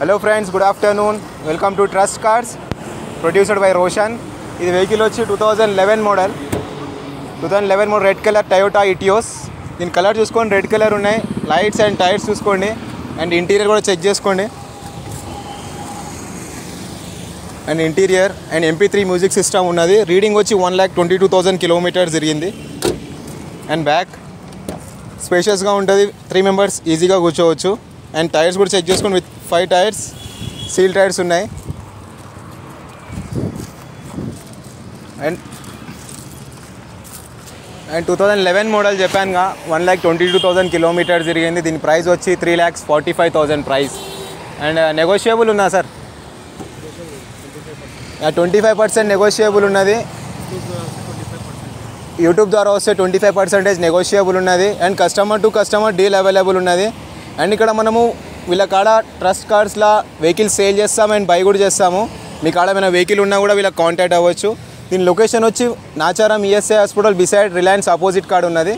Hello friends, good afternoon. Welcome to Trust Cars, produced by Roshan. This vehicle is 2011 model. 2011 model red color Toyota Etios. This color చూసుకోండి, red colour ఉన్నాయి. Lights and tyres చూసుకోండి, and interior కూడా check చేసుకోండి. And interior and MP3 music system ఉన్నది. Reading వచ్చి 1,22,000 kilometres తిరిగింది. And back స్పేషియస్గా ఉంటుంది, 3 మెంబర్స్ ఈజీగా కూర్చోవచ్చు. అండ్ టైర్స్ కూడా చెక్ చేసుకోండి, విత్ 5 టైర్స్ సీల్ టైర్స్ ఉన్నాయి. అండ్ 2011 మోడల్ చెప్పానుగా, 1,22,000 కిలోమీటర్స్ తిరిగింది. దీని ప్రైస్ వచ్చి 3,45,000 ప్రైస్. అండ్ నెగోషియబుల్ ఉన్నా సార్, 25% నెగోషియబుల్ ఉన్నది. యూట్యూబ్ ద్వారా వస్తే 25% నెగోషియబుల్ ఉన్నది. And customer to customer deal available ఉన్నది. అండ్ ఇక్కడ మనము వీళ్ళ కాడ ట్రస్ట్ కార్స్లా వెహికల్స్ సేల్ చేస్తాము అండ్ బై కూడా చేస్తాము. మీ కాడ ఏమైనా వెహికల్ ఉన్నా కూడా వీళ్ళకి కాంటాక్ట్ అవ్వచ్చు. దీని లొకేషన్ వచ్చి Nacharam ESI hospital beside Reliance opposite కాడ ఉన్నది.